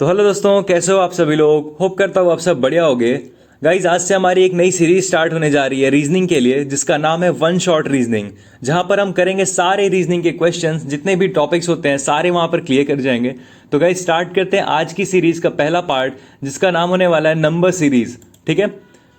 तो हेलो दोस्तों, कैसे हो आप सभी लोग। होप करता हूँ आप सब बढ़िया होगे। गाइज, आज से हमारी एक नई सीरीज स्टार्ट होने जा रही है रीजनिंग के लिए, जिसका नाम है वन शॉट रीजनिंग। जहां पर हम करेंगे सारे रीजनिंग के क्वेश्चंस, जितने भी टॉपिक्स होते हैं सारे वहां पर क्लियर कर जाएंगे। तो गाइज स्टार्ट करते हैं आज की सीरीज का पहला पार्ट, जिसका नाम होने वाला है नंबर सीरीज। ठीक है,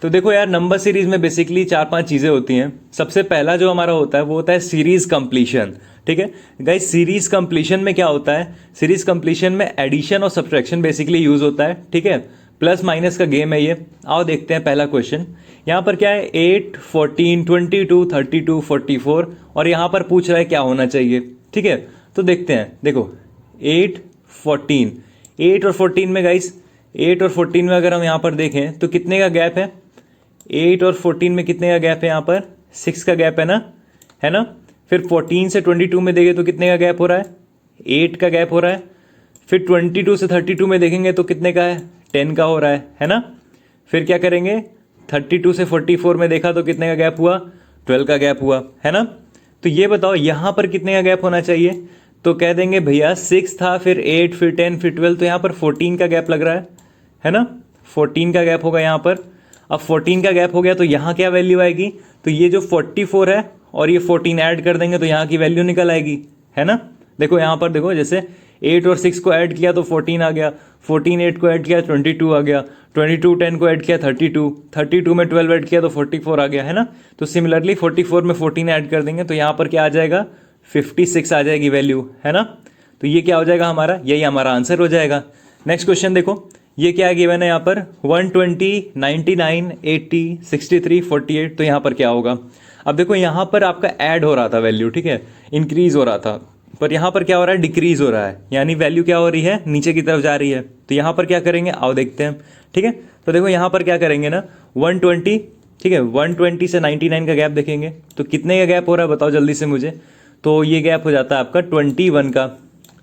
तो देखो यार, नंबर सीरीज में बेसिकली 4-5 चीज़ें होती हैं। सबसे पहला जो हमारा होता है वो होता है सीरीज कंप्लीशन। ठीक है गाइस, सीरीज कंप्लीशन में क्या होता है, सीरीज कंप्लीशन में एडिशन और सब्ट्रैक्शन बेसिकली यूज होता है। ठीक है, प्लस माइनस का गेम है ये। आओ देखते हैं पहला क्वेश्चन। यहाँ पर क्या है, 8, 14, 22, 32, 44, और यहाँ पर पूछ रहा है क्या होना चाहिए। ठीक है, तो देखते हैं। देखो 8, 14, 8 और 14 में गाइस, 8 और 14 में अगर हम यहाँ पर देखें तो कितने का गैप है, 8 और 14 में कितने का गैप है, यहाँ पर 6 का गैप है ना। फिर 14 से 22 में देखें तो कितने का गैप हो रहा है, 8 का गैप हो रहा है। फिर 22 से 32 में देखेंगे तो कितने का है, 10 का हो रहा है ना। फिर क्या करेंगे, 32 से 44 में देखा तो कितने का गैप हुआ, 12 का गैप हुआ, है ना। तो ये बताओ यहाँ पर कितने का गैप होना चाहिए। तो कह देंगे भैया 6 था, फिर 8, फिर 10, फिर 12, तो यहाँ पर 14 का गैप लग रहा है ना। 14 का गैप होगा यहाँ पर। अब 14 का गैप हो गया तो यहाँ क्या वैल्यू आएगी, तो ये जो 44 है और ये 14 ऐड कर देंगे तो यहाँ की वैल्यू निकल आएगी, है ना। देखो यहाँ पर देखो, जैसे 8 और 6 को ऐड किया तो 14 आ गया, 14 8 को ऐड किया 22 आ गया, 22 10 को ऐड किया 32, 32 में 12 ऐड किया तो 44 आ गया, है ना। तो सिमिलरली 44 में 14 ऐड कर देंगे तो यहाँ पर क्या आ जाएगा, 56 आ जाएगी वैल्यू, है ना। तो ये क्या हो जाएगा हमारा, यही हमारा आंसर हो जाएगा। नेक्स्ट क्वेश्चन देखो, ये क्या गिवन है यहाँ पर, 120, 99, 80, 63, 48, तो यहाँ पर क्या होगा। अब देखो यहाँ पर आपका ऐड हो रहा था वैल्यू, ठीक है, इंक्रीज हो रहा था, पर यहाँ पर क्या हो रहा है, डिक्रीज हो रहा है, यानी वैल्यू क्या हो रही है, नीचे की तरफ जा रही है। तो यहाँ पर क्या करेंगे, आओ देखते हैं। ठीक है, तो देखो यहाँ पर क्या करेंगे ना, 120, ठीक है, 120 से 99 का गैप देखेंगे तो कितने का गैप हो रहा है बताओ जल्दी से मुझे। तो ये गैप हो जाता है आपका 21 का।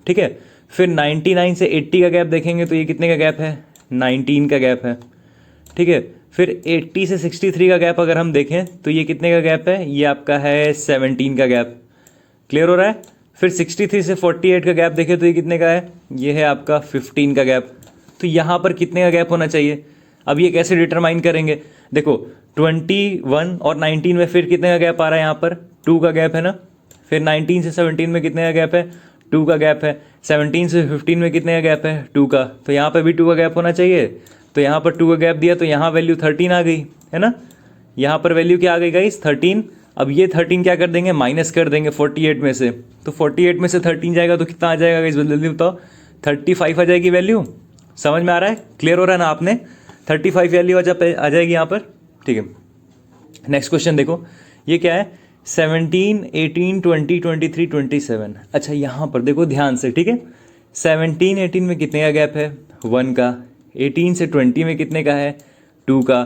ठीक है, फिर 99 से 80 का गैप देखेंगे तो ये कितने का गैप है, 19 का गैप है। ठीक है, फिर 80 से 63 का गैप अगर हम देखें तो ये कितने का गैप है, ये आपका है 17 का गैप। क्लियर हो रहा है। फिर 63 से 48 का गैप देखें तो ये कितने का है, ये है आपका 15 का गैप। तो यहाँ पर कितने का गैप होना चाहिए। अब ये कैसे डिटरमाइन करेंगे, देखो 21 और 19 में फिर कितने का गैप आ रहा है, यहाँ पर 2 का गैप है ना। फिर 19 से 17 में कितने का गैप है, 2 का गैप है। 17 से 15 में कितने का गैप है, 2 का। तो यहाँ पर भी 2 का गैप होना चाहिए। तो यहाँ पर 2 का गैप दिया तो यहाँ वैल्यू 13 आ गई, है ना। यहाँ पर वैल्यू क्या आ गई गाइस, 13। अब ये 13 क्या कर देंगे, माइनस कर देंगे 48 में से। तो 48 में से 13 जाएगा तो कितना आ जाएगा गाइस, जल्दी बताओ। 35 आ जाएगी वैल्यू। समझ में आ रहा है, क्लियर हो रहा है ना आपने। 35 वैल्यू आ जाएगी यहाँ पर। ठीक है, नेक्स्ट क्वेश्चन देखो, ये क्या है, 17, 18, 20, 23, 27। अच्छा यहाँ पर देखो ध्यान से, ठीक है। 17, 18 में कितने का गैप है, 1 का। 18 से 20 में कितने का है, 2 का।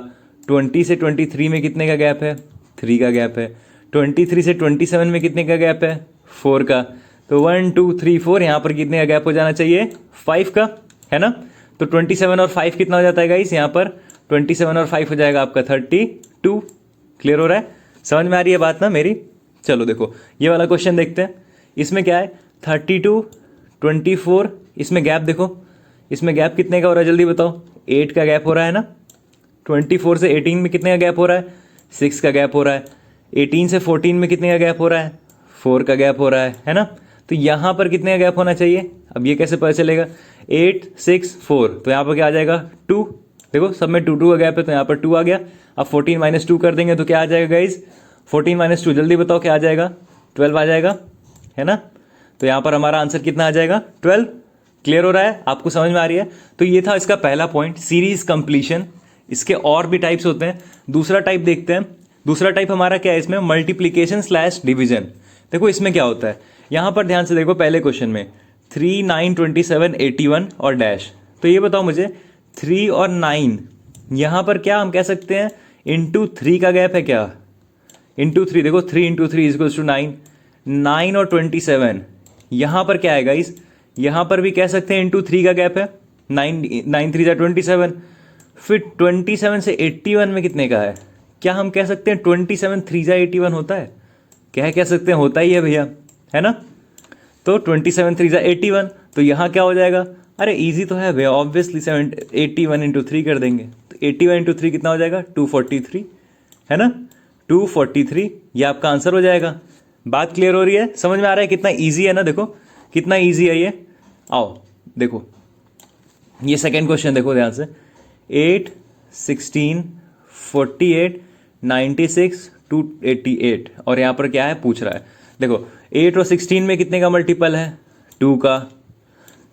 20 से 23 में कितने का गैप है, 3 का गैप है। 23 से 27 में कितने का गैप है, 4 का। तो 1 2 3 4 यहाँ पर कितने का गैप हो जाना चाहिए, 5 का, है ना। तो 27 और 5 कितना हो जाता है गाइस, यहाँ पर 27 और 5 हो जाएगा आपका 32। क्लियर हो रहा है, समझ में आ रही है बात ना मेरी। चलो देखो ये वाला क्वेश्चन देखते हैं। इसमें क्या है, 32, 24, इसमें गैप देखो, इसमें गैप कितने का हो रहा है जल्दी बताओ, 8 का गैप हो रहा है ना। 24 से 18 में कितने का गैप हो रहा है, 6 का गैप हो रहा है। 18 से 14 में कितने का गैप हो रहा है, 4 का गैप हो रहा है ना। तो यहाँ पर कितने का गैप होना चाहिए, अब ये कैसे पता चलेगा, 8, 6, 4, तो यहाँ पर क्या आ जाएगा 2। देखो सब में 2 2 का गैप है तो यहाँ पर 2 आ गया। अब 14 माइनस 2 कर देंगे तो क्या आ जाएगा गाइज, 14 माइनस 2 जल्दी बताओ क्या आ जाएगा, 12 आ जाएगा, है ना। तो यहाँ पर हमारा आंसर कितना आ जाएगा, 12। क्लियर हो रहा है, आपको समझ में आ रही है। तो ये था इसका पहला पॉइंट, सीरीज कंप्लीशन। इसके और भी टाइप्स होते हैं। दूसरा टाइप देखते हैं। दूसरा टाइप हमारा क्या है, इसमें मल्टीप्लीकेशन स्लैश डिवीजन। देखो इसमें क्या होता है, यहाँ पर ध्यान से देखो, पहले क्वेश्चन में 3, 9, 27, 81 और डैश। तो ये बताओ मुझे 3 और 9, यहाँ पर क्या हम कह सकते हैं, इंटू 3 का गैप है क्या, इंटू 3। देखो 3 इंटू 3 इक्वल्स टू 9। 9 और 27, यहाँ पर क्या है गाइस, यहाँ पर भी कह सकते हैं इंटू 3 का गैप है। 9 3 27। फिर 27 से 81 में कितने का है, क्या हम कह सकते हैं 27 3 81 होता है, कह सकते हैं, होता ही है भैया, है ना। तो 27 3 81, तो यहाँ क्या हो जाएगा, अरे इजी तो है भैया, ऑब्वियसली 81 इंटू 3 कर देंगे, तो 81 इंटू 3 कितना हो जाएगा 243, है ना, 243, ये आपका आंसर हो जाएगा। बात क्लियर हो रही है, समझ में आ रहा है कितना ईजी है ना, देखो कितना ईजी है ये। आओ देखो ये सेकेंड क्वेश्चन देखो ध्यान से, 8, 16, 48, 96, 288, और यहाँ पर क्या है पूछ रहा है, देखो 8 और 16 में कितने का मल्टीपल है 2 का,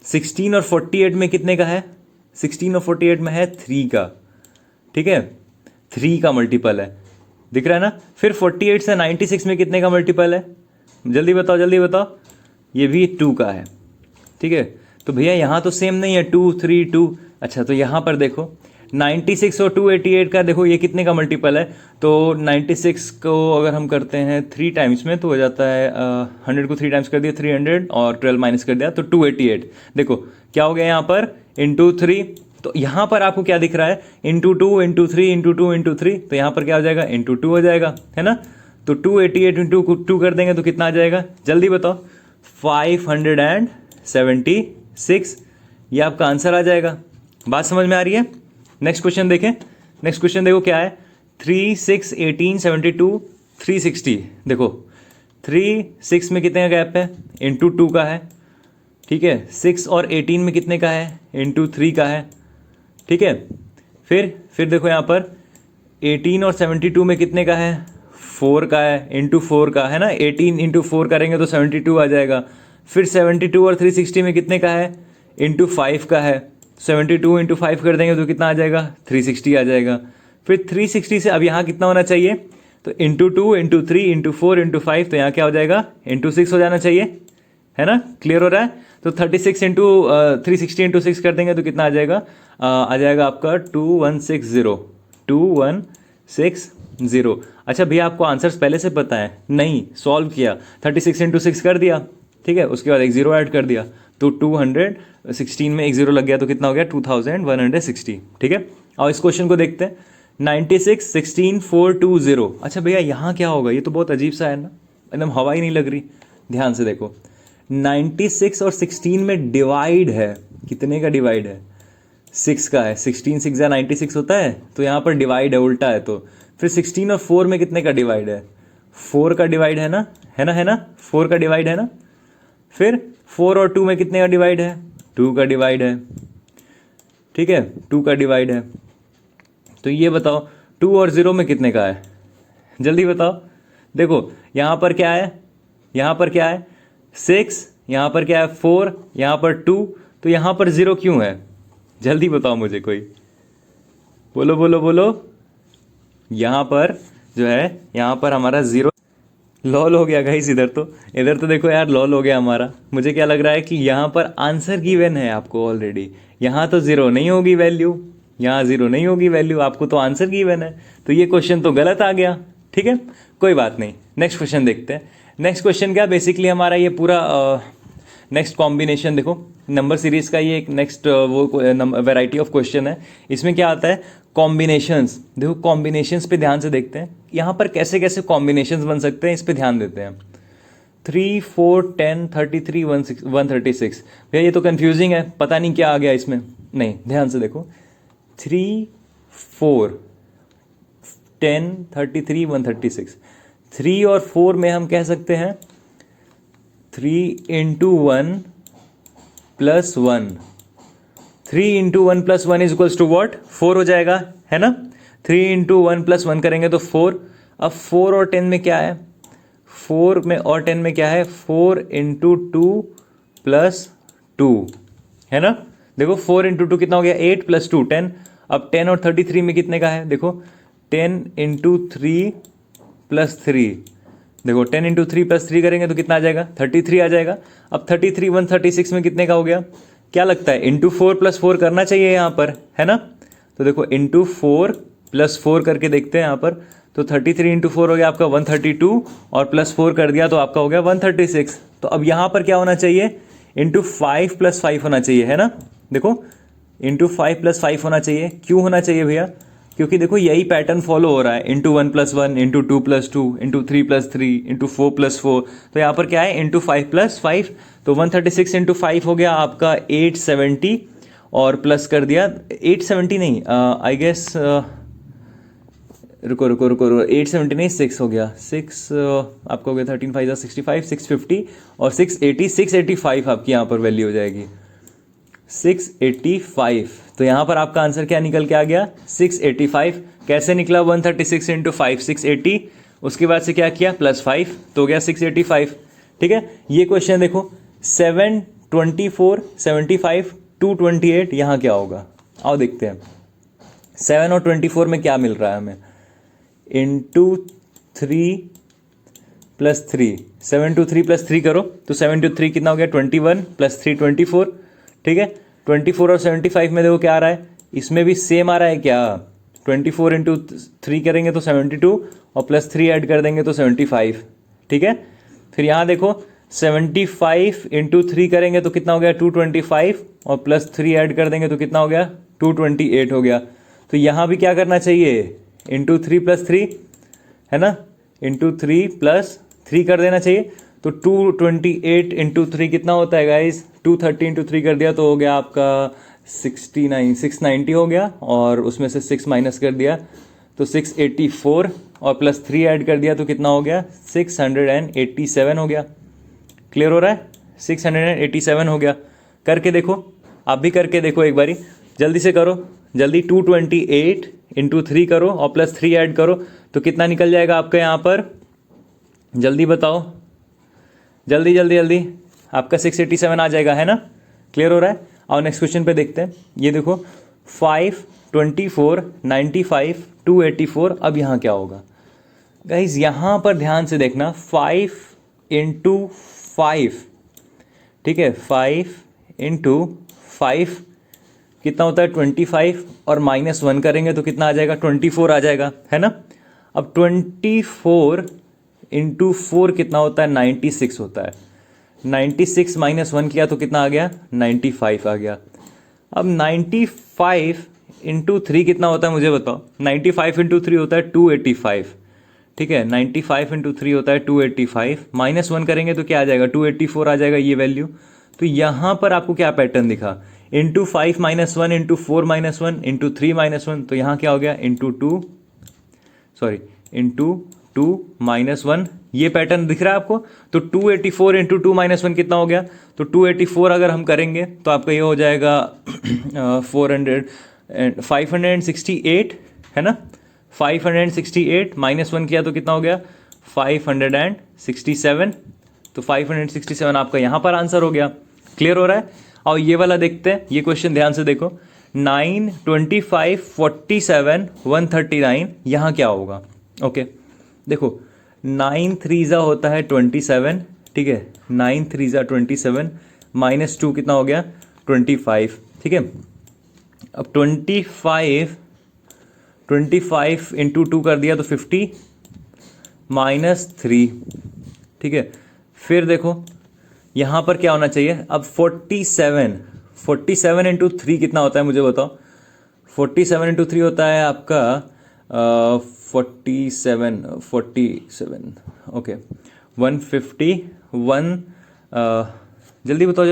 16 और 48 में कितने का है, 16 और 48 में है 3 का, ठीक है, 3 का मल्टीपल है, दिख रहा है ना। फिर 48 से 96 में कितने का मल्टीपल है, जल्दी बताओ जल्दी बताओ, ये भी 2 का है, ठीक है। तो भैया यहाँ तो सेम नहीं है 2, 3, 2, अच्छा तो यहाँ पर देखो 96 और 288 का देखो ये कितने का मल्टीपल है, तो 96 को अगर हम करते हैं 3 टाइम्स में तो हो जाता है 100 को 3 टाइम्स कर दिया 300 और 12 माइनस कर दिया तो 288, देखो क्या हो गया यहाँ पर इंटू 3, तो यहाँ पर आपको क्या दिख रहा है इंटू 2 इंटू 3 इंटू 2 इंटू 3, तो यहाँ पर क्या हो जाएगा इंटू 2 हो जाएगा, है ना। तो 288 इंटू 2 कर देंगे तो कितना आ जाएगा जल्दी बताओ, 576, ये आपका आंसर आ जाएगा। बात समझ में आ रही है। नेक्स्ट क्वेश्चन देखें, नेक्स्ट क्वेश्चन देखो क्या है, 3, 6, 18, 72, 360, देखो 3, 6 में कितने का गैप है इंटू 2 का है, ठीक है, 6 और 18 में कितने का है इंटू 3 का है, ठीक है। फिर देखो यहाँ पर 18 और 72 में कितने का है 4 का है इंटू 4 का, है ना, 18 इंटू 4 करेंगे तो 72 आ जाएगा। फिर 72 और 360 में कितने का है इंटू 5 का है, 72 इंटू 5 कर देंगे तो कितना आ जाएगा 360 आ जाएगा। फिर 360 से अब यहाँ कितना होना चाहिए, तो इंटू 2 इंटू 3 इंटू 4 इंटू 5, तो यहाँ क्या हो जाएगा इंटू 6 हो जाना चाहिए, है ना, क्लियर हो रहा है। तो 36 इंटू 360 इंटू 6 कर देंगे तो कितना आ जाएगा, आ जाएगा आपका 2160, 2160। अच्छा भैया आपको आंसर्स पहले से पता है, नहीं सॉल्व किया, 36 इंटू 6 कर दिया, ठीक है, उसके बाद एक जीरो ऐड कर दिया तो 216 में एक जीरो लग गया तो कितना हो गया 2160, ठीक है। और इस क्वेश्चन को देखते हैं, 96, 16, 4, 2, 0। अच्छा भैया यहाँ क्या होगा, ये तो बहुत अजीब सा है ना, एकदम हवा ही नहीं लग रही। ध्यान से देखो 96 और 16 में डिवाइड है, कितने का डिवाइड है 6 का है, 16 6 या 96 होता है, तो यहाँ पर डिवाइड है उल्टा है, तो फिर 16 और 4 में कितने का डिवाइड है 4 का डिवाइड है ना, है ना, है ना, 4 का डिवाइड है ना। फिर 4 और 2 में कितने का डिवाइड है 2 का डिवाइड है, ठीक है, 2 का डिवाइड है। तो ये बताओ 2 और 0 में कितने का है, जल्दी बताओ। देखो यहाँ पर क्या है, यहाँ पर क्या है 6, यहाँ पर क्या है 4, यहाँ पर 2, तो यहाँ पर 0 क्यों है, जल्दी बताओ मुझे कोई, बोलो बोलो बोलो। यहाँ पर जो है, यहाँ पर हमारा 0 लॉल हो गया गाइस, इधर तो देखो यार लॉल हो गया हमारा। मुझे क्या लग रहा है कि यहाँ पर आंसर गिवन है आपको ऑलरेडी, यहाँ तो 0 नहीं होगी वैल्यू, यहाँ 0 नहीं होगी वैल्यू, आपको तो आंसर गिवन है, तो ये क्वेश्चन तो गलत आ गया, ठीक है, कोई बात नहीं। नेक्स्ट क्वेश्चन देखते हैं। नेक्स्ट क्वेश्चन क्या, बेसिकली हमारा ये पूरा नेक्स्ट कॉम्बिनेशन देखो, नंबर सीरीज का ये एक नेक्स्ट वो वैरायटी ऑफ क्वेश्चन है। इसमें क्या आता है कॉम्बिनेशंस, देखो कॉम्बिनेशंस पे ध्यान से देखते हैं, यहाँ पर कैसे कैसे कॉम्बिनेशंस बन सकते हैं इस पे ध्यान देते हैं। 3, 4, 10, 33, 136, भैया ये तो कंफ्यूजिंग है, पता नहीं क्या आ गया इसमें, नहीं ध्यान से देखो 3, 4, 10, 33, 136, 3 और 4 में हम कह सकते हैं 3 into 1 plus 1, 3 into 1 plus 1 is equals to what 4 हो जाएगा, है ना। 3 इंटू 1 प्लस 1 करेंगे तो 4। अब 4 और 10 में क्या है, 4 में और 10 में क्या है 4 इंटू 2 प्लस 2, है ना। देखो 4 इंटू 2 कितना हो गया 8 प्लस 2 10। अब 10 और 33 में कितने का है, देखो 10 इंटू 3 प्लस 3, देखो 10 इंटू 3 प्लस 3 करेंगे तो कितना आ जाएगा 33 आ जाएगा। अब 33 136 में कितने का हो गया, क्या लगता है इंटू 4 प्लस 4 करना चाहिए यहाँ पर, है ना। तो देखो इंटू 4 प्लस 4 करके देखते हैं यहाँ पर, तो 33 इंटू 4 हो गया आपका 132 और प्लस 4 कर दिया तो आपका हो गया 136। तो अब यहाँ पर क्या होना चाहिए इंटू 5 प्लस 5 होना चाहिए, है ना। देखो इंटू 5 प्लस 5 होना चाहिए, क्यों होना चाहिए भैया, क्योंकि देखो यही पैटर्न फॉलो हो रहा है, इंटू 1+1, इंटू 2+2, इंटू 3+3, इंटू 4+4। तो यहाँ पर क्या है, इंटू 5+5। तो 136 इंटू 5 हो गया आपका 870, और प्लस कर दिया 870 नहीं, आई गेस, रुको रुको रुको रुको, 870 नहीं, 6 हो गया, 6 आपका हो गया 13 5 65, 650 और 680, 685 आपकी यहाँ पर वैल्यू हो जाएगी 685। तो यहाँ पर आपका आंसर क्या निकल के आ गया, 685। कैसे निकला, 136 इंटू 5 680, उसके बाद से क्या किया, +5, तो हो गया 685। ठीक है, ये क्वेश्चन देखो 7, 24, 75, 228, यहाँ क्या होगा, आओ देखते हैं। 7 और 24 में क्या मिल रहा है हमें, इंटू 3+3, 7 to 3+3 करो तो 7 to 3 कितना हो गया, 21 + 3 24। ठीक है, 24 और 75 में देखो क्या आ रहा है, इसमें भी सेम आ रहा है क्या, 24 इंटू 3 करेंगे तो 72 और +3 ऐड कर देंगे तो 75। ठीक है, फिर यहाँ देखो 75 इंटू 3 करेंगे तो कितना हो गया, 225 और +3 ऐड कर देंगे तो कितना हो गया, 228 हो गया। तो यहाँ भी क्या करना चाहिए, इंटू 3+3 है ना, इंटू 3+3 कर देना चाहिए। तो 228 इंटू 3 कितना होता है गाइस, 230 इंटू 3 कर दिया तो हो गया आपका 690 हो गया, और उसमें से 6 माइनस कर दिया तो 684 और +3 ऐड कर दिया तो कितना हो गया, 687 हो गया। क्लियर हो रहा है, 687 हो गया। करके देखो, आप भी करके देखो एक बारी, जल्दी से करो, जल्दी। 228 इंटू 3 करो और +3 ऐड करो तो कितना निकल जाएगा आपका यहाँ पर, जल्दी बताओ, जल्दी जल्दी जल्दी, आपका 687 आ जाएगा, है ना। क्लियर हो रहा है, और नेक्स्ट क्वेश्चन पे देखते हैं। ये देखो 5, 24, 95, 284। अब यहाँ क्या होगा गाइज, यहाँ पर ध्यान से देखना, 5 इंटू 5, ठीक है, 5 इंटू 5 कितना होता है, 25, और -1 करेंगे तो कितना आ जाएगा, 24 आ जाएगा, है ना। अब 24 इंटू 4 कितना होता है, 96 होता है। 96 -1 किया तो कितना आ गया, 95 आ गया। अब 95 इंटू 3 कितना होता है मुझे बताओ, 95 इंटू 3 होता है 285, ठीक है, 95 इंटू 3 होता है 285, -1 करेंगे तो क्या आ जाएगा, 284 आ जाएगा ये वैल्यू। तो यहाँ पर आपको क्या पैटर्न दिखा, इंटू 5 -1, इंटू 4 -1, इंटू 3 -1, तो यहाँ क्या हो गया, इंटू 2 -1, ये पैटर्न दिख रहा है आपको। तो 284 इंटू 2 -1 कितना हो गया, तो 284 अगर हम करेंगे तो आपका ये हो जाएगा 568, है ना, 568 -1 किया तो कितना हो गया, 567। तो 567 आपका यहाँ पर आंसर हो गया। क्लियर हो रहा है। और ये वाला देखते हैं, ये क्वेश्चन ध्यान से देखो, 9, 25, 47, 139, यहाँ क्या होगा। ओके देखो, 9 3 होता है 27, ठीक है, 9 3 27, -2 कितना हो गया, 25, ठीक है। अब 25 इंटू 2 कर दिया तो 50, -3, ठीक है। फिर देखो यहाँ पर क्या होना चाहिए, अब 47 इंटू 3 कितना होता है मुझे बताओ, 47 इंटू 3 होता है आपका 47, ओके, 151, जल्दी बताओ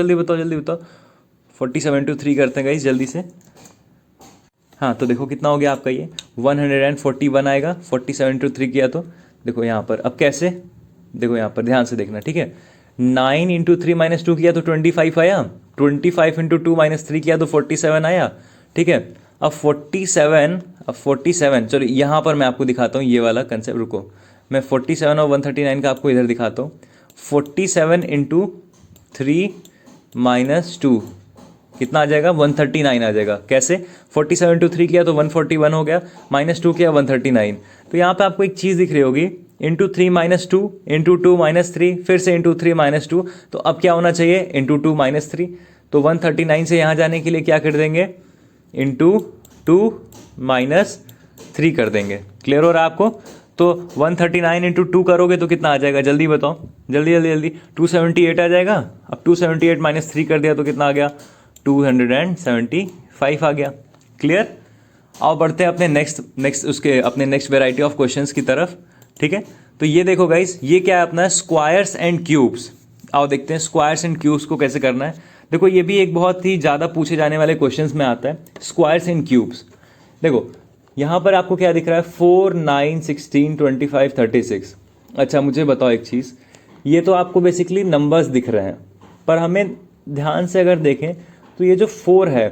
47 इंटू 3 करते हैं गाइस जल्दी से। हाँ तो देखो कितना हो गया आपका ये 141 आएगा, 47 इंटू 3 किया तो देखो यहाँ पर। अब कैसे, देखो यहाँ पर ध्यान से देखना, ठीक है। 9 इंटू 3 -2 किया तो 25 आया, 25 इंटू 2 -3 किया तो 47 आया, ठीक है। अब 47 चलो यहाँ पर मैं आपको दिखाता हूँ ये वाला कंसेप्ट, रुको मैं 47 और 139 का आपको इधर दिखाता हूँ। 47 इंटू 3 -2 कितना आ जाएगा, 139 आ जाएगा। कैसे, 47 इंटू 3 किया तो 141 हो गया, -2 किया 139। तो यहाँ पे आपको एक चीज़ दिख रही होगी, इंटू 3 -2, इंटू 2 -3, फिर से इंटू 3 -2, तो अब क्या होना चाहिए, इंटू 2 -3। तो 139 से यहाँ जाने के लिए क्या कर देंगे, इंटू 2 -3 कर देंगे। क्लियर हो रहा है आपको। तो 139 इंटू 2 करोगे तो कितना आ जाएगा, जल्दी बताओ, जल्दी 278 आ जाएगा। अब 278 -3 कर दिया तो कितना आ गया, 275 आ गया। क्लियर। आओ बढ़ते हैं अपने नेक्स्ट वेराइटी ऑफ क्वेश्चंस की तरफ। ठीक है, तो ये देखो गाइस, ये क्या है अपना स्क्वायर्स एंड क्यूब्स। आओ देखते हैं स्क्वायर्स एंड क्यूब्स को कैसे करना है। देखो ये भी एक बहुत ही ज़्यादा पूछे जाने वाले क्वेश्चंस में आता है, स्क्वायर्स एंड क्यूब्स। देखो यहाँ पर आपको क्या दिख रहा है, 4, 9, 16, 25, 36। अच्छा मुझे बताओ एक चीज़, ये तो आपको बेसिकली नंबर्स दिख रहे हैं, पर हमें ध्यान से अगर देखें तो ये जो 4 है,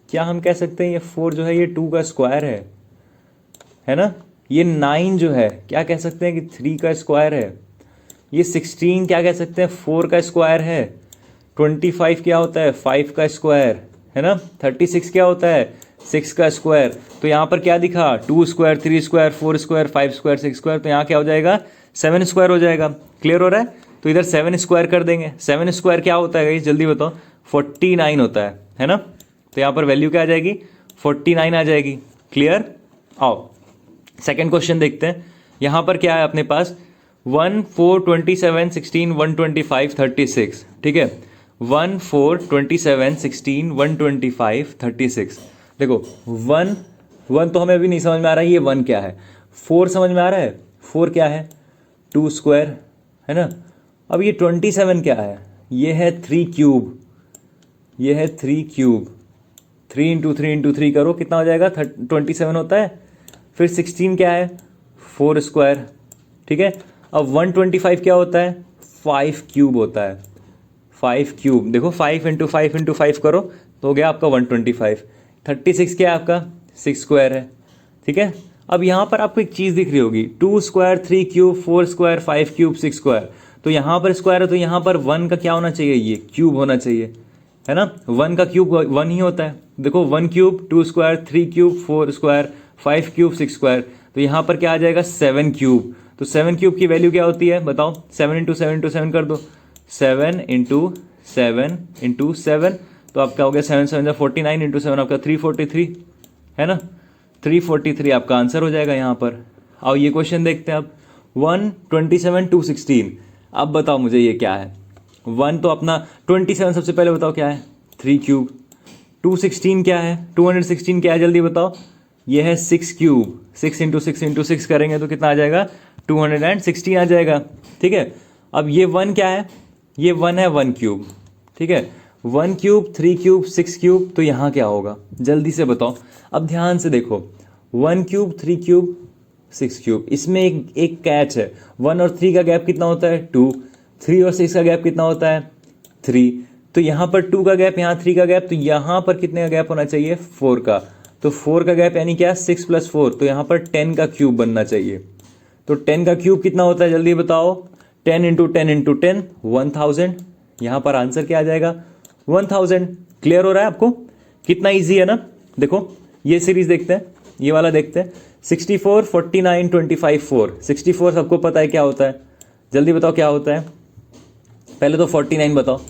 क्या हम कह सकते हैं ये 4 जो है ये 2 का स्क्वायर है ना। ये 9 जो है क्या कह सकते हैं कि 3 का स्क्वायर है। ये 16 क्या कह सकते हैं 4 का स्क्वायर है। 25 क्या होता है 5 का स्क्वायर है ना। 36 क्या होता है 6 का स्क्वायर। तो यहाँ पर क्या दिखा 2 square, 3 square, 4 square, 5 square, 6 square, तो यहाँ क्या हो जाएगा 7 स्क्वायर हो जाएगा। क्लियर हो रहा है, तो इधर 7 स्क्वायर कर देंगे। 7 स्क्वायर क्या होता है जल्दी बताओ, 49 होता है ना। तो यहाँ पर वैल्यू क्या आ जाएगी 49 आ जाएगी। क्लियर। आओ सेकेंड क्वेश्चन देखते हैं। यहाँ पर क्या है अपने पास 1, 4, 27, 16, 125, 36। ठीक है, 1, 4, 27, 16, 125, 36। देखो 1 तो हमें अभी नहीं समझ में आ रहा है ये 1 क्या है। 4 समझ में आ रहा है, 4 क्या है 2 स्क्वायर है ना। अब ये 27 क्या है, ये है 3 क्यूब, ये है 3 क्यूब। 3 इंटू 3 इंटू 3 करो कितना हो जाएगा 27 होता है। फिर 16 क्या है 4 स्क्वायर। ठीक है, अब 125 क्या होता है 5 क्यूब होता है। 5 क्यूब देखो 5 इंटू 5 इंटू 5 करो तो हो गया आपका 125। 36 क्या है आपका 6 स्क्वायर है। ठीक है, अब यहाँ पर आपको एक चीज़ दिख रही होगी 2 square, 3 cube, 4 square, 5 cube, 6 square. तो यहाँ पर स्क्वायर है तो यहाँ पर 1 का क्या होना चाहिए, ये क्यूब होना चाहिए है ना। 1 का क्यूब 1 ही होता है। देखो 1 cube 2 square, 3 cube 4 square, 5 cube 6 square. तो यहाँ पर क्या आ जाएगा 7 क्यूब। तो 7 क्यूब की वैल्यू क्या होती है बताओ, 7 इंटू 7 इंटू 7 कर दो, 7 इंटू 7 इंटू 7। तो आपका हो गया 7 7 49 इंटू 7 आपका 343 है ना। 343 आपका आंसर हो जाएगा यहाँ पर। आओ ये क्वेश्चन देखते हैं अब 127 216। अब बताओ मुझे ये क्या है। 1 तो अपना 27 सबसे पहले बताओ क्या है 3 क्यूब। 216 क्या है 216 क्या है जल्दी बताओ, ये है 6 क्यूब। 6 इंटू 6 इंटू 6 करेंगे तो कितना आ जाएगा 216 आ जाएगा। ठीक है, अब ये 1 क्या है, ये 1 है 1 क्यूब। ठीक है, 1 क्यूब 3 क्यूब 6 क्यूब, तो यहाँ क्या होगा जल्दी से बताओ। अब ध्यान से देखो 1 क्यूब 3 क्यूब 6 क्यूब, इसमें एक कैच है। 1 और 3 का गैप कितना होता है 2, 3 और 6 का गैप कितना होता है 3। तो यहाँ पर 2 का गैप, यहाँ 3 का गैप, तो यहाँ पर कितने का गैप होना चाहिए 4 का। तो 4 का गैप यानी क्या 6 + 4, तो यहाँ पर 10 का क्यूब बनना चाहिए। तो 10 का क्यूब कितना होता है जल्दी बताओ, 10 इंटू 10 इंटू 10 1000। यहाँ पर आंसर क्या आ जाएगा 1000। क्लियर हो रहा है आपको, कितना ईजी है ना। देखो ये सीरीज देखते हैं, ये वाला देखते हैं 64 49 25 4। 64 सबको पता है क्या होता है, जल्दी बताओ क्या होता है। पहले तो 49 बताओ,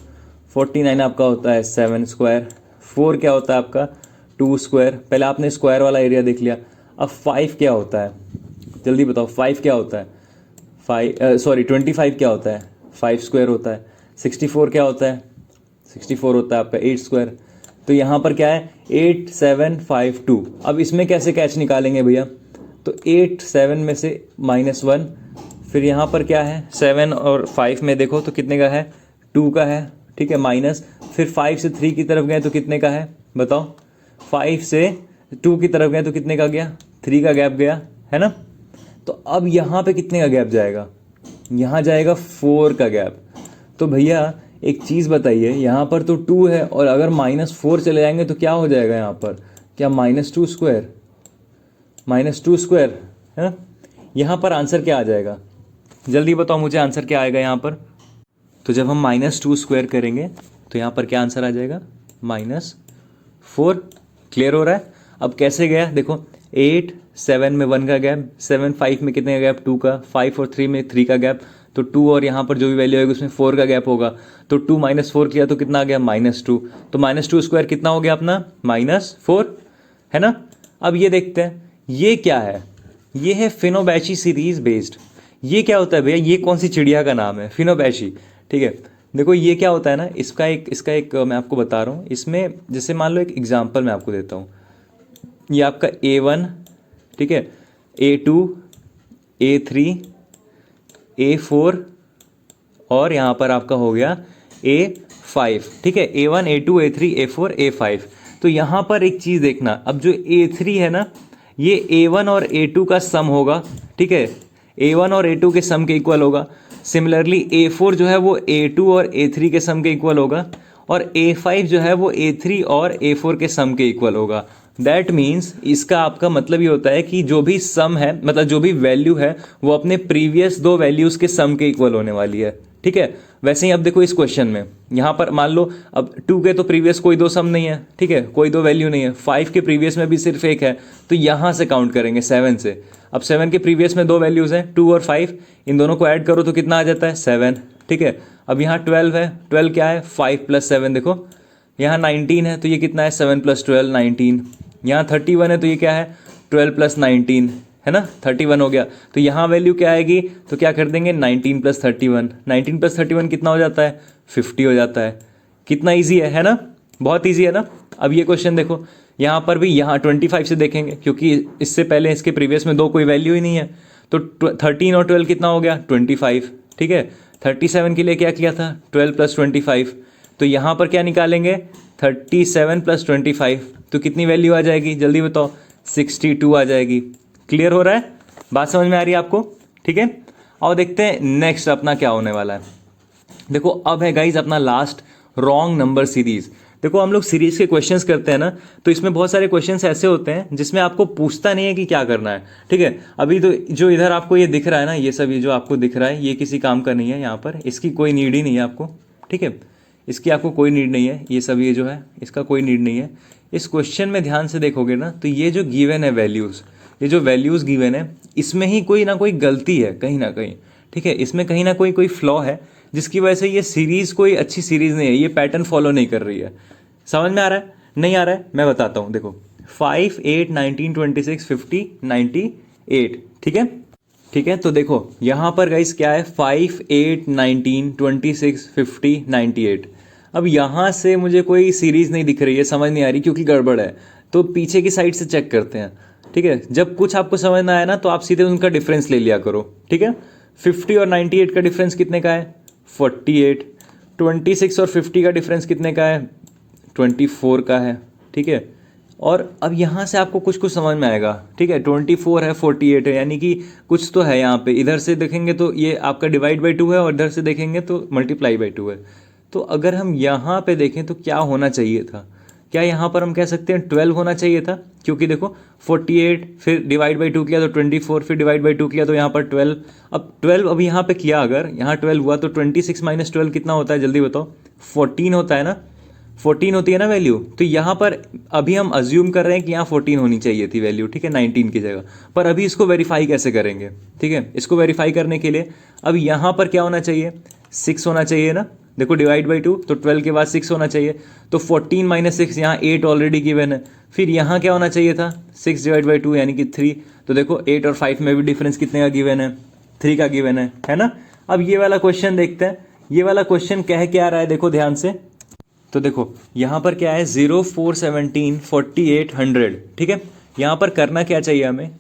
49 आपका होता है 7 स्क्वायर। 4 क्या होता है आपका 2 स्क्वायर। पहले आपने स्क्वायर वाला एरिया देख लिया। अब 5 क्या होता है जल्दी बताओ, 5 क्या होता है 25 क्या होता है 5 स्क्वायर होता है। 64 क्या होता है 64 होता है आपका 8 स्क्वायर। तो यहाँ पर क्या है 8 7 5 2। अब इसमें कैसे कैच निकालेंगे भैया, तो 8 7 में से -1, फिर यहाँ पर क्या है 7 और 5 में देखो तो कितने का है 2 का है। ठीक है, माइनस, फिर 5 से 3 की तरफ गए तो कितने का है बताओ, 5 से 2 की तरफ गए तो कितने का गया 3 का गैप गया है ना। तो अब यहाँ पे कितने का गैप जाएगा, यहाँ जाएगा 4 का गैप। तो भैया एक चीज़ बताइए, यहाँ पर तो 2 है और अगर -4 चले जाएंगे तो क्या हो जाएगा यहाँ पर, क्या -2 स्क्वायर, -2 स्क्वायर है। यहाँ पर आंसर क्या आ जाएगा जल्दी बताओ मुझे, आंसर क्या आएगा यहाँ पर। तो जब हम -2 स्क्वायर करेंगे तो यहाँ पर क्या आंसर आ जाएगा -4। क्लियर हो रहा है। अब कैसे गया देखो, 8 7 में 1 का गैप, 7 5 में कितने का गैप 2 का, 5 और 3 में 3 का गैप, तो 2 और यहाँ पर जो भी वैल्यू आएगी उसमें 4 का गैप होगा। तो 2 - 4 किया तो कितना आ गया -2। तो -2 स्क्वायर कितना हो गया अपना -4 है ना। अब ये देखते हैं ये क्या है, ये है फिनोबैची सीरीज बेस्ड। ये क्या होता है भैया, ये कौन सी चिड़िया का नाम है फिनोबैची। ठीक है, देखो ये क्या होता है ना, इसका एक मैं आपको बता रहा हूँ। इसमें जैसे मान लो एक एग्जांपल मैं आपको देता हूँ। ये आपका A1, ठीक है, A2, A3, A4 और यहाँ पर आपका हो गया A5, ठीक है, A1, A2, A3, A4, A5। तो यहाँ पर एक चीज़ देखना, अब जो A3 है ना, ये A1 और A2 का सम होगा, ठीक है, A1 और A2 के सम के इक्वल होगा। सिमिलरली A4 जो है वो A2 और A3 के सम के इक्वल होगा, और A5 जो है वो A3 और A4 के सम के इक्वल होगा। दैट मीन्स इसका आपका मतलब ये होता है कि जो भी सम है, मतलब जो भी वैल्यू है, वो अपने प्रीवियस दो वैल्यूज़ के सम के इक्वल होने वाली है, ठीक है। वैसे ही अब देखो इस क्वेश्चन में यहाँ पर मान लो अब 2 के तो प्रीवियस कोई दो सम नहीं है, ठीक है, कोई दो वैल्यू नहीं है। 5 के प्रीवियस में भी सिर्फ एक है, तो यहाँ से काउंट करेंगे 7 से। अब 7 के प्रीवियस में दो वैल्यूज़ हैं 2 और 5, इन दोनों को ऐड करो तो कितना आ जाता है 7, ठीक है। अब यहाँ 12 है, 12 क्या है 5 + 7, देखो यहाँ 19 है तो ये कितना है 7 + 12 19। यहाँ 31 है तो ये क्या है 12 + 19, है ना, 31 हो गया। तो यहाँ वैल्यू क्या आएगी, तो क्या कर देंगे 19 + 31, 19 + 31 कितना हो जाता है 50 हो जाता है। कितना ईजी है ना, बहुत ईजी है ना। अब ये क्वेश्चन देखो, यहाँ पर भी यहाँ 25 से देखेंगे क्योंकि इससे पहले इसके प्रीवियस में दो कोई वैल्यू ही नहीं है। तो 13 और 12 कितना हो गया 25, ठीक है। 37 के लिए क्या किया था 12 + 25, तो यहाँ पर क्या निकालेंगे 37 + 25, तो कितनी वैल्यू आ जाएगी जल्दी बताओ 62 आ जाएगी। क्लियर हो रहा है, बात समझ में आ रही है आपको, ठीक है। और देखते हैं नेक्स्ट अपना क्या होने वाला है। देखो अब है गाइज अपना लास्ट रॉन्ग नंबर सीरीज। देखो हम लोग सीरीज के क्वेश्चंस करते हैं ना, तो इसमें बहुत सारे क्वेश्चंस ऐसे होते हैं जिसमें आपको पूछता नहीं है कि क्या करना है, ठीक है। अभी तो जो इधर आपको ये दिख रहा है ना, ये सब ये जो आपको दिख रहा है ये किसी काम का नहीं है, यहाँ पर इसकी कोई नीड ही नहीं है आपको, ठीक है, इसकी आपको कोई नीड नहीं है। ये सब ये जो है इसका कोई नीड नहीं है। इस क्वेश्चन में ध्यान से देखोगे ना, तो ये जो गिवन है वैल्यूज़, ये जो वैल्यूज़ गिवन है, इसमें ही कोई ना कोई गलती है कहीं ना कहीं, ठीक है, इसमें कहीं ना कोई फ्लॉ है जिसकी वजह से ये सीरीज़ कोई अच्छी सीरीज़ नहीं है, ये पैटर्न फॉलो नहीं कर रही है। समझ में आ रहा है, नहीं आ रहा है, मैं बताता हूँ। देखो 5, 8, 19, 26, 50, 98, ठीक है, ठीक है। तो देखो यहाँ पर गाइस क्या है 5, 8, 19, 26, 50, 98। अब यहाँ से मुझे कोई सीरीज़ नहीं दिख रही है, समझ नहीं आ रही क्योंकि गड़बड़ है। तो पीछे की साइड से चेक करते हैं, ठीक है। जब कुछ आपको समझ ना आया ना, तो आप सीधे उनका डिफरेंस ले लिया करो, ठीक है। 50 और 98 का डिफरेंस कितने का है 48। 26 और 50 का डिफरेंस कितने का है 24 का है, ठीक है। और अब यहाँ से आपको कुछ कुछ समझ में आएगा, ठीक है। 24 है 48 है, यानी कि कुछ तो है यहाँ पे। इधर से देखेंगे तो ये आपका डिवाइड बाई 2 है, और इधर से देखेंगे तो मल्टीप्लाई बाई 2 है। तो अगर हम यहाँ पे देखें तो क्या होना चाहिए था, क्या यहाँ पर हम कह सकते हैं 12 होना चाहिए था, क्योंकि देखो 48 फिर डिवाइड बाई 2 किया तो 24, फिर डिवाइड बाई 2 किया तो यहाँ पर 12। अब 12 अब यहाँ पे किया, अगर यहाँ 12 हुआ तो 26 - 12 कितना होता है जल्दी बताओ 14 होता है ना, 14 होती है ना वैल्यू। तो यहाँ पर अभी हम अज्यूम कर रहे हैं कि यहाँ 14 होनी चाहिए थी वैल्यू, ठीक है, 19 की जगह। पर अभी इसको वेरीफाई कैसे करेंगे, ठीक है। इसको वेरीफाई करने के लिए अब यहाँ पर क्या होना चाहिए 6 होना चाहिए ना। देखो डिवाइड बाई 2 तो 12 के बाद 6 होना चाहिए, तो 14 - 6, यहाँ 8 ऑलरेडी गिवन है। फिर यहाँ क्या होना चाहिए था 6 डिवाइड बाई 2 यानी कि 3। तो देखो 8 और 5 में भी डिफरेंस कितने का गिवन है 3 का गिवन है ना। अब ये वाला क्वेश्चन देखते हैं, ये वाला क्वेश्चन कह क्या रहा है, देखो ध्यान से। तो देखो यहाँ पर क्या है 0, 4, 17, 48, 100, ठीक है। यहाँ पर करना क्या चाहिए हमें,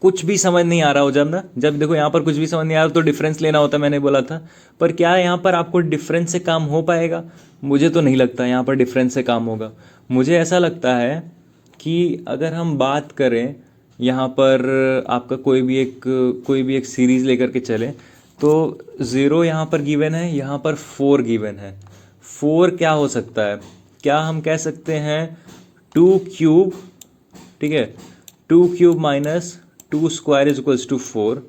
कुछ भी समझ नहीं आ रहा हो जब देखो यहाँ पर कुछ भी समझ नहीं आ रहा तो डिफरेंस लेना होता, मैंने बोला था। पर क्या यहाँ पर आपको डिफरेंस से काम हो पाएगा, मुझे तो नहीं लगता यहाँ पर डिफरेंस से काम होगा। मुझे ऐसा लगता है कि अगर हम बात करें यहाँ पर आपका कोई भी एक सीरीज़ लेकर के चले, तो 0 यहाँ पर गिवन है, यहाँ पर 4 गिवन है। 4 क्या हो सकता है, क्या हम कह सकते हैं 2 क्यूब, ठीक है, 2 cube minus 2 square is equals to 4।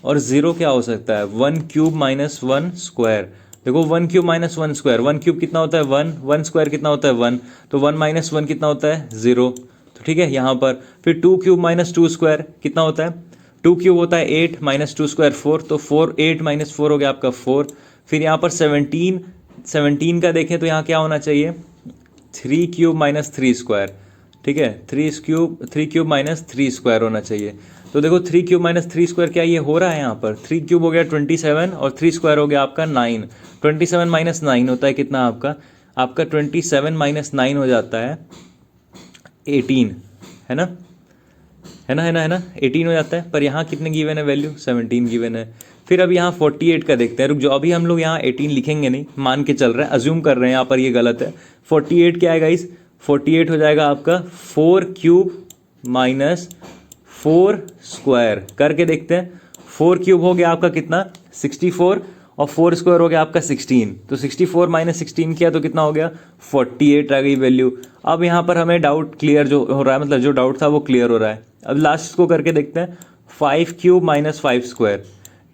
और 0 क्या हो सकता है 1 क्यूब माइनस 1 स्क्वायर। देखो 1 क्यूब माइनस 1 स्क्वायर, 1 क्यूब कितना होता है 1, 1 स्क्वायर कितना होता है 1, तो 1 - 1 कितना होता है 0। तो ठीक है यहाँ पर फिर 2 क्यूब माइनस 2 स्क्वायर कितना होता है 2 क्यूब होता है 8 - 2 स्क्वायर 4, तो 4 8 - 4 हो गया आपका 4। फिर यहाँ पर 17 का देखें तो यहाँ क्या होना चाहिए 3 क्यूब माइनस 3 स्क्वायर, ठीक है, 3 क्यूब माइनस 3 स्क्वायर होना चाहिए। तो देखो 3 क्यूब माइनस 3 स्क्वायर क्या ये हो रहा है यहाँ पर 3 क्यूब हो गया 27 और 3 स्क्वायर हो गया आपका 9। 27 - 9 होता है कितना आपका 27 - 9 हो जाता है 18, है ना 18 हो जाता है, पर यहाँ कितने गिवन है वैल्यू, 17 गिवन है। फिर अब यहाँ 48 का देखते हैं, रुक जाओ, अभी हम लोग यहाँ 18 लिखेंगे नहीं, मान के चल रहे हैं, अज्यूम कर रहे हैं, यहाँ पर ये गलत है। 48 क्या है गाइस, 48 हो जाएगा आपका 4 क्यूब माइनस 4 स्क्वायर, करके देखते हैं। 4 क्यूब हो गया आपका कितना 64, और 4 स्क्वायर हो गया आपका 16, तो 64 माइनस 16 किया तो कितना हो गया 48 आ गई वैल्यू। अब यहाँ पर हमें डाउट क्लियर जो हो रहा है, मतलब जो डाउट था वो क्लियर हो रहा है। अब लास्ट को करके देखते हैं, 5 क्यूब माइनस 5 स्क्वायर,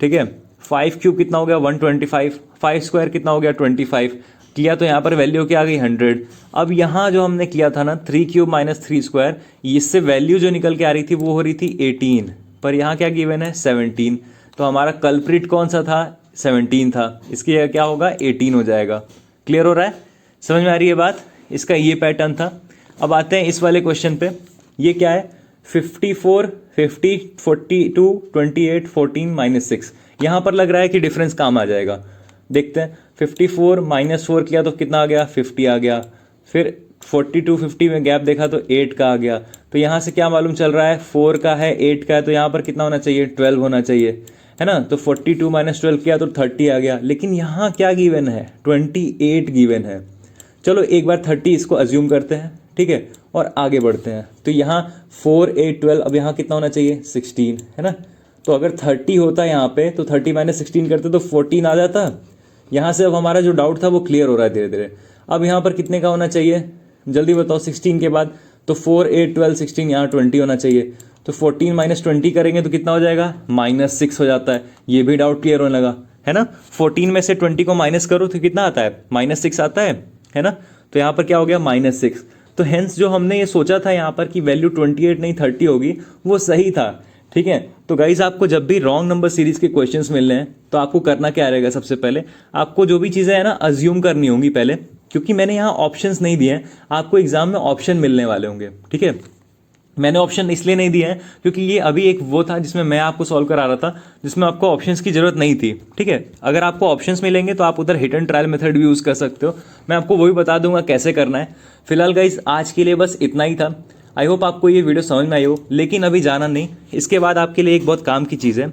ठीक है। 5 क्यूब कितना हो गया 125, 5 स्क्वायर कितना हो गया 25, किया तो यहाँ पर वैल्यू क्या आ गई 100। अब यहाँ जो हमने किया था ना 3 क्यूब माइनस 3 स्क्वायर, इससे वैल्यू जो निकल के आ रही थी वो हो रही थी 18, पर यहाँ क्या गिवन है 17, तो हमारा कल्प्रिट कौन सा था 17 था, इसकी जगह क्या होगा 18 हो जाएगा। क्लियर हो रहा है, समझ में आ रही है बात, इसका ये पैटर्न था। अब आते हैं इस वाले क्वेश्चन पे, ये क्या है 54, 50, 42, 28, 14 माइनस 6, यहाँ पर लग रहा है कि डिफरेंस काम आ जाएगा। देखते हैं 54 माइनस 4 किया तो कितना आ गया 50 आ गया, फिर 42 50 में गैप देखा तो 8 का आ गया, तो यहाँ से क्या मालूम चल रहा है 4 का है 8 का है, तो यहाँ पर कितना होना चाहिए 12 होना चाहिए, है ना। तो 42 माइनस 12 किया तो 30 आ गया, लेकिन यहाँ क्या गिवन है 28 गिवन है। चलो एक बार 30 इसको अज्यूम करते हैं, ठीक है, और आगे बढ़ते हैं। तो यहाँ 4 8 12, अब यहाँ कितना होना चाहिए 16, है ना। तो अगर 30 होता यहाँ पे तो 30 माइनस 16 करते तो 14 आ जाता। यहाँ से अब हमारा जो डाउट था वो क्लियर हो रहा है धीरे धीरे। अब यहाँ पर कितने का होना चाहिए जल्दी बताओ 16 के बाद, तो 4 8 12 16, यहाँ 20 होना चाहिए। तो 14 माइनस 20 करेंगे तो कितना हो जाएगा -6 हो जाता है। ये भी डाउट क्लियर होने लगा, है ना। 14 में से 20 को माइनस करो तो कितना आता है -6 आता है ना। तो यहाँ पर क्या हो गया -6। तो हेंस जो हमने ये सोचा था यहाँ पर कि वैल्यू 28 नहीं 30 होगी, वो सही था, ठीक है। तो गाइज आपको जब भी रॉन्ग नंबर सीरीज के क्वेश्चंस मिल रहे हैं तो आपको करना क्या रहेगा, सबसे पहले आपको जो भी चीज़ें हैं ना अज्यूम करनी होंगी पहले, क्योंकि मैंने यहाँ ऑप्शंस नहीं दिए हैं, आपको एग्जाम में ऑप्शन मिलने वाले होंगे, ठीक है। मैंने ऑप्शन इसलिए नहीं दिए हैं क्योंकि ये अभी एक वो था जिसमें मैं आपको सॉल्व करा रहा था, जिसमें आपको ऑप्शंस की ज़रूरत नहीं थी, ठीक है। अगर आपको ऑप्शंस मिलेंगे तो आप उधर हिट एंड ट्रायल मेथड भी यूज़ कर सकते हो, मैं आपको वो भी बता दूंगा कैसे करना है। फिलहाल गाइज आज के लिए बस इतना ही था। आई होप आपको ये वीडियो समझ में आई हो, लेकिन अभी जाना नहीं, इसके बाद आपके लिए एक बहुत काम की चीज़ है।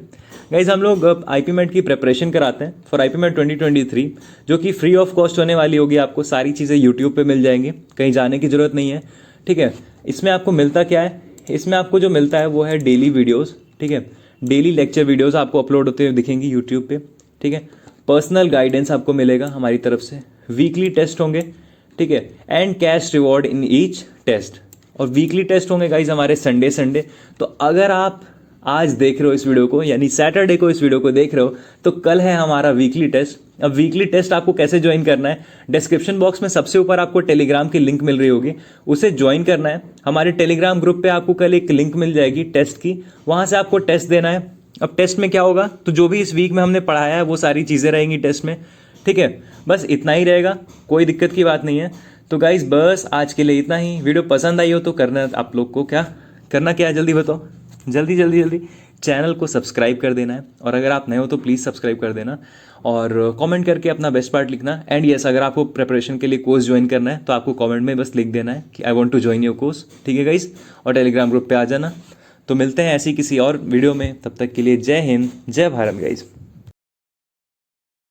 गाइज हम लोग IP MET की प्रिपरेशन कराते हैं फॉर IP MET 2023, जो कि फ्री ऑफ कॉस्ट होने वाली होगी। आपको सारी चीज़ें यूट्यूब पे मिल जाएंगी, कहीं जाने की ज़रूरत नहीं है, ठीक है। इसमें आपको मिलता क्या है, इसमें आपको जो मिलता है वो है डेली वीडियोस, ठीक है। डेली लेक्चर वीडियोस आपको अपलोड होते हुए दिखेंगी यूट्यूब पे, ठीक है। पर्सनल गाइडेंस आपको मिलेगा हमारी तरफ से, वीकली टेस्ट होंगे, ठीक है, and cash reward in each test. और वीकली टेस्ट होंगे गाइज हमारे संडे। तो अगर आप आज देख रहे हो इस वीडियो को, यानी सैटरडे को इस वीडियो को देख रहे हो, तो कल है हमारा वीकली टेस्ट। अब वीकली टेस्ट आपको कैसे ज्वाइन करना है, डिस्क्रिप्शन बॉक्स में सबसे ऊपर आपको टेलीग्राम की लिंक मिल रही होगी, उसे ज्वाइन करना है। हमारे टेलीग्राम ग्रुप पे आपको कल एक लिंक मिल जाएगी टेस्ट की, वहाँ से आपको टेस्ट देना है। अब टेस्ट में क्या होगा, तो जो भी इस वीक में हमने पढ़ाया है वो सारी चीज़ें रहेंगी टेस्ट में, ठीक है। बस इतना ही रहेगा, कोई दिक्कत की बात नहीं है। तो गाइज बस आज के लिए इतना ही। वीडियो पसंद आई हो तो करना आप लोग को क्या करना, क्या है जल्दी बताओ, जल्दी चैनल को सब्सक्राइब कर देना है, और अगर आप नए हो तो प्लीज़ सब्सक्राइब कर देना, और कमेंट करके अपना बेस्ट पार्ट लिखना। एंड यस, अगर आपको प्रिपरेशन के लिए कोर्स ज्वाइन करना है तो आपको कमेंट में बस लिख देना है कि I want to join your course, ठीक है गाइज, और टेलीग्राम ग्रुप पे आ जाना। तो मिलते हैं ऐसी किसी और वीडियो में, तब तक के लिए जय हिंद जय भारत गाइज।